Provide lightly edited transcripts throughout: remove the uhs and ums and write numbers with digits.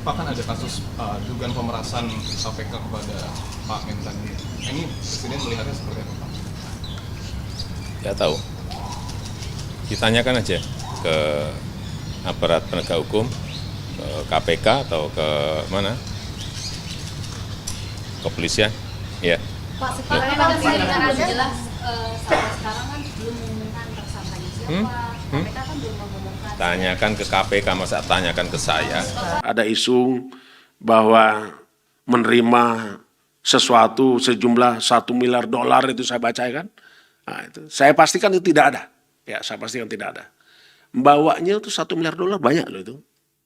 Pak, kan ada kasus dugaan pemerasan KPK kepada Pak Mentan ini. Ini Presiden melihatnya seperti apa, Pak? Ya tahu. Ditanyakan aja ke aparat penegak hukum, ke KPK atau ke mana? Kepolisian. Ya. Pak, sekarang kan jelas sampai sekarang kan belum mengumumkan tersangkanya siapa. KPK kan belum mengumumkan. Tanyakan ke KPK, masa tanyakan ke saya. Ada isu bahwa menerima sesuatu sejumlah $1 miliar itu saya baca kan. Nah, itu. Saya pastikan itu tidak ada. Ya, saya pastikan tidak ada. Bawanya itu $1 miliar banyak loh itu.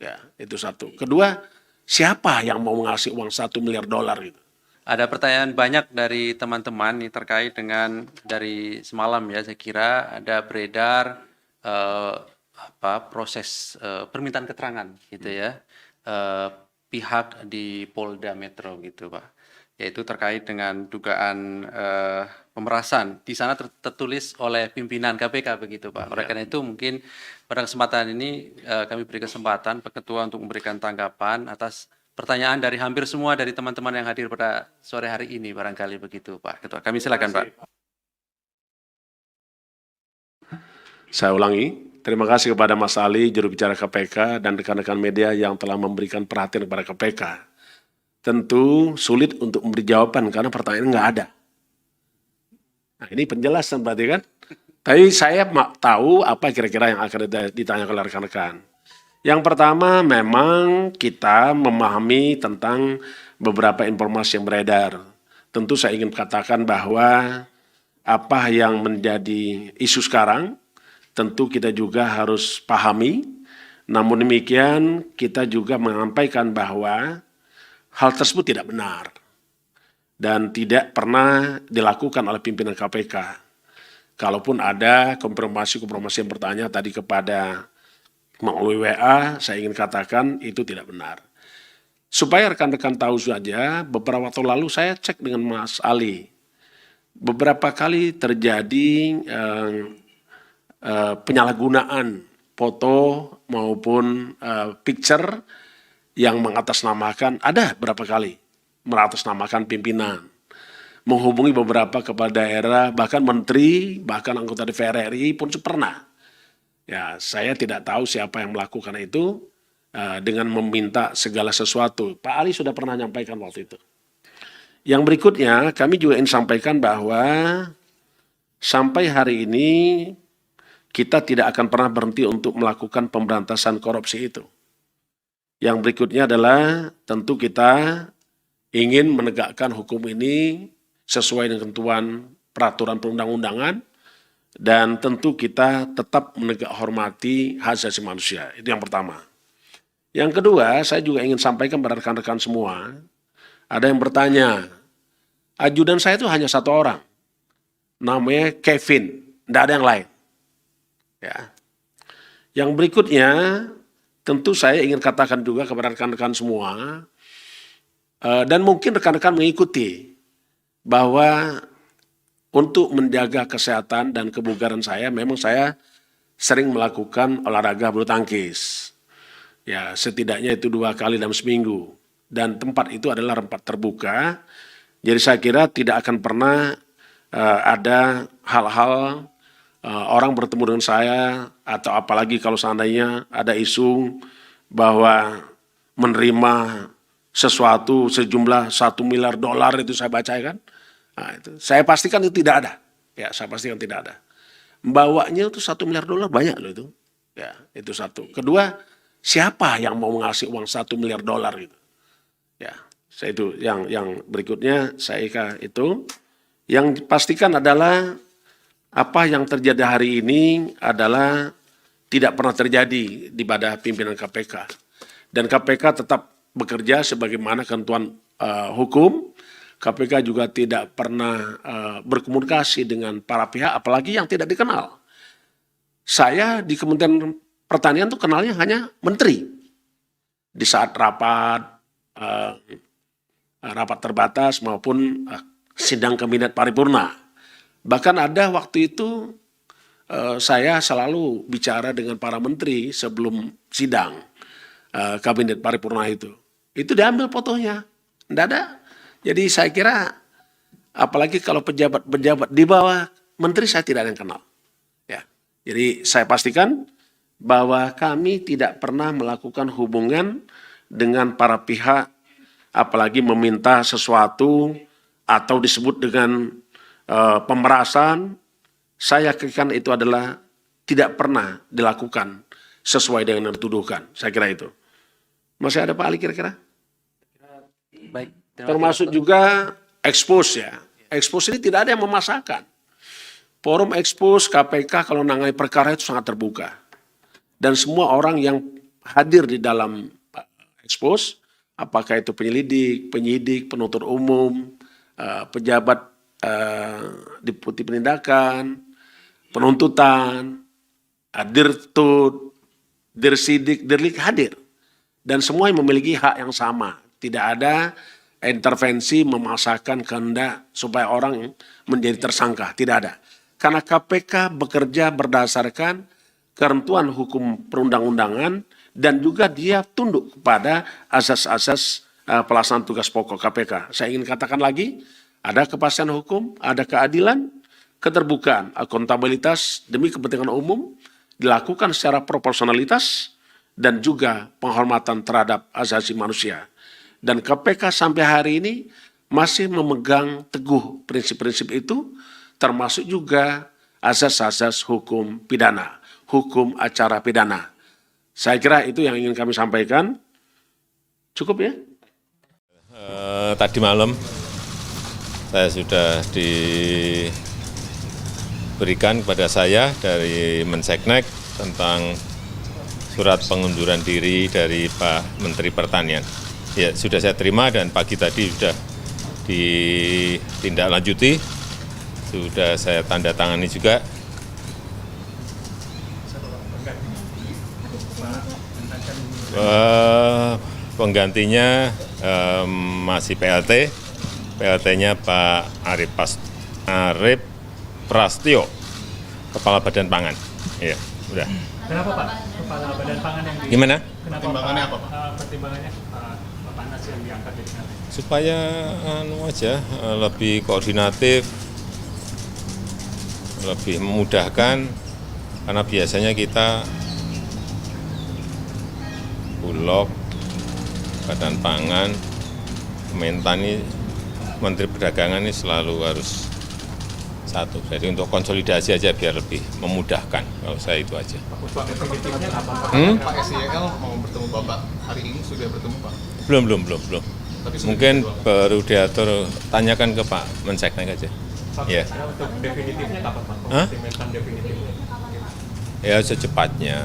Ya, itu satu. Kedua, siapa yang mau ngasih uang $1 miliar itu? Ada pertanyaan banyak dari teman-teman nih terkait dengan dari semalam ya, saya kira ada beredar proses permintaan keterangan gitu ya, pihak di Polda Metro gitu Pak, yaitu terkait dengan dugaan pemerasan. Di sana tertulis oleh pimpinan KPK begitu Pak. Oleh karena itu mungkin pada kesempatan ini kami beri kesempatan Pak Ketua untuk memberikan tanggapan atas pertanyaan dari hampir semua dari teman-teman yang hadir pada sore hari ini, barangkali begitu Pak Ketua. Kami silakan Pak. Saya ulangi, terima kasih kepada Mas Ali, juru bicara KPK, dan rekan-rekan media yang telah memberikan perhatian kepada KPK. Tentu sulit untuk memberi jawaban karena pertanyaan nggak ada. Nah, ini penjelasan berarti kan? Tapi saya tahu apa kira-kira yang akan ditanyakan oleh rekan-rekan. Yang pertama memang kita memahami tentang beberapa informasi yang beredar. Tentu saya ingin katakan bahwa apa yang menjadi isu sekarang tentu kita juga harus pahami. Namun demikian kita juga menyampaikan bahwa hal tersebut tidak benar dan tidak pernah dilakukan oleh pimpinan KPK. Kalaupun ada konfirmasi-konfirmasi yang bertanya tadi kepada melalui WA, saya ingin katakan itu tidak benar. Supaya rekan-rekan tahu saja, beberapa waktu lalu saya cek dengan Mas Ali. Beberapa kali terjadi penyalahgunaan foto maupun picture yang mengatasnamakan, ada berapa kali mengatasnamakan pimpinan. Menghubungi beberapa kepala daerah, bahkan menteri, bahkan anggota DPR RI pun pernah. Ya, saya tidak tahu siapa yang melakukan itu dengan meminta segala sesuatu. Pak Ali sudah pernah menyampaikan waktu itu. Yang berikutnya, kami juga ingin sampaikan bahwa sampai hari ini kita tidak akan pernah berhenti untuk melakukan pemberantasan korupsi itu. Yang berikutnya adalah tentu kita ingin menegakkan hukum ini sesuai dengan ketentuan peraturan perundang-undangan, dan tentu kita tetap menegak hormati hak asasi manusia. Itu yang pertama. Yang kedua, saya juga ingin sampaikan pada rekan-rekan semua, ada yang bertanya, ajudan saya itu hanya satu orang, namanya Kevin, tidak ada yang lain. Ya. Yang berikutnya, tentu saya ingin katakan juga kepada rekan-rekan semua, dan mungkin rekan-rekan mengikuti, bahwa untuk menjaga kesehatan dan kebugaran saya, memang saya sering melakukan olahraga bulu tangkis. Ya, setidaknya itu 2 kali dalam seminggu. Dan tempat itu adalah tempat terbuka. Jadi saya kira tidak akan pernah ada hal-hal orang bertemu dengan saya, atau apalagi kalau seandainya ada isu bahwa menerima sesuatu sejumlah $1 miliar itu saya baca kan. Nah, itu. Saya pastikan itu tidak ada. Ya, saya pastikan tidak ada. Bawanya itu $1 miliar banyak loh itu. Ya, itu satu. Kedua, siapa yang mau ngasih uang $1 miliar itu? Ya, saya itu yang berikutnya saya itu yang pastikan adalah apa yang terjadi hari ini adalah tidak pernah terjadi di pada pimpinan KPK. Dan KPK tetap bekerja sebagaimana ketentuan hukum. KPK juga tidak pernah berkomunikasi dengan para pihak, apalagi yang tidak dikenal. Saya di Kementerian Pertanian itu kenalnya hanya menteri. Di saat rapat terbatas maupun sidang kabinet paripurna. Bahkan ada waktu itu saya selalu bicara dengan para menteri sebelum sidang kabinet paripurna itu. Itu diambil fotonya. Tidak ada. Jadi saya kira, apalagi kalau pejabat-pejabat di bawah menteri, saya tidak ada yang kenal. Ya. Jadi saya pastikan bahwa kami tidak pernah melakukan hubungan dengan para pihak, apalagi meminta sesuatu atau disebut dengan pemerasan. Saya yakin itu adalah tidak pernah dilakukan sesuai dengan yang dituduhkan. Saya kira itu. Masih ada Pak Ali kira-kira? Baik. terima kasih, Termasuk Dr. juga expose ya. Expose ini tidak ada yang memasakkan. Forum expose KPK kalau nangani perkara itu sangat terbuka. Dan semua orang yang hadir di dalam expose, apakah itu penyelidik, penyidik, penuntut umum, pejabat deputi penindakan, penuntutan, dirtut, dirsidik, dirlik hadir. Dan semua yang memiliki hak yang sama. Tidak ada intervensi memaksakan kehendak supaya orang menjadi tersangka. Tidak ada. Karena KPK bekerja berdasarkan ketentuan hukum perundang-undangan dan juga dia tunduk kepada asas-asas pelaksanaan tugas pokok KPK. Saya ingin katakan lagi, ada kepastian hukum, ada keadilan, keterbukaan, akuntabilitas demi kepentingan umum dilakukan secara proporsionalitas dan juga penghormatan terhadap asasi manusia. Dan KPK sampai hari ini masih memegang teguh prinsip-prinsip itu, termasuk juga asas-asas hukum pidana, hukum acara pidana. Saya kira itu yang ingin kami sampaikan. Cukup ya? Tadi malam saya sudah diberikan kepada saya dari Menseknek tentang surat pengunduran diri dari Pak Menteri Pertanian. Ya, sudah saya terima dan pagi tadi sudah ditindaklanjuti, sudah saya tanda tangani juga. Penggantinya masih PLT, PLT-nya Pak Arif Prastio, Kepala Badan Pangan. Iya, udah. Kenapa Pak Kepala Badan Pangan yang Gimana? Kenapa Pertimbangannya Pak? apa, Pak? Pertimbangannya Pak Anas yang diangkat jadi nanti. Supaya lebih koordinatif, lebih memudahkan, karena biasanya kita Bulog, Badan Pangan, Kementan ini, Menteri Perdagangan ini selalu harus satu. Jadi untuk konsolidasi aja biar lebih memudahkan, kalau saya itu aja. Pak, definitifnya kapan Pak? Pak SYL mau bertemu Bapak hari ini, sudah bertemu Pak? Belum. Tapi sudah Mungkin dijadwalkan. baru diatur, tanyakan ke Pak Menseknek aja. Pak, Ya. untuk definitifnya kapan Pak? Hah? Mentan definitifnya. Ya secepatnya.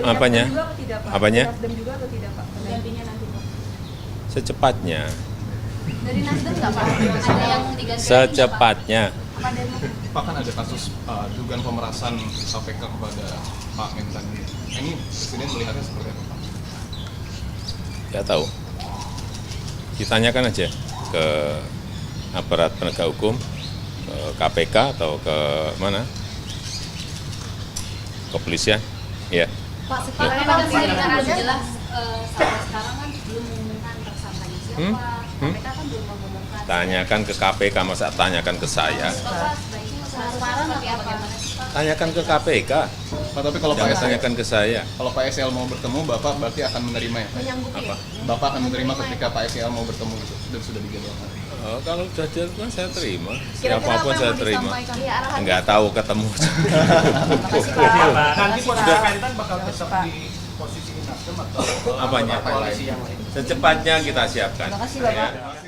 Apanya? Apanya? Nasdem juga atau tidak Pak? Gantinya nanti Pak. Secepatnya. Dari Nasdem nggak Pak? Ada yang diganti? Secepatnya. Apa dari Pak, kan ada kasus dugaan pemerasan KPK kepada Pak Mentan. Ini Presiden melihatnya seperti apa, Pak? Ya tahu. Ditanyakan aja ke aparat penegak hukum, ke KPK atau ke mana? Kepolisian. Ya. Pak, sekarang kan sudah jelas sampai sekarang kan belum mengumumkan tersangkanya siapa. KPK kan belum mengumumkan. Tanyakan ke KPK, masa tanyakan ke saya? Bapak sebaiknya sekarang seperti apa? Bagaimana sih Pak? Tanyakan ke KPK. Pak, tapi kalau Jangan Pak tanyakan ke saya. kalau Pak SYL mau bertemu, Bapak berarti akan menerima ya, Pak? Apa? Bapak akan menerima ketika Pak SYL mau bertemu gitu, dan sudah dijadwalkan. Oh, kalau sudah jadwal saya terima. Siapapun saya terima. Iya, arahan. Enggak tahu ketemu. Nanti posisi Mentan bakal tetap di posisi Nasdem atau Apanya? koalisi yang lain? Secepatnya kita siapkan. Terima kasih Bapak. Ya.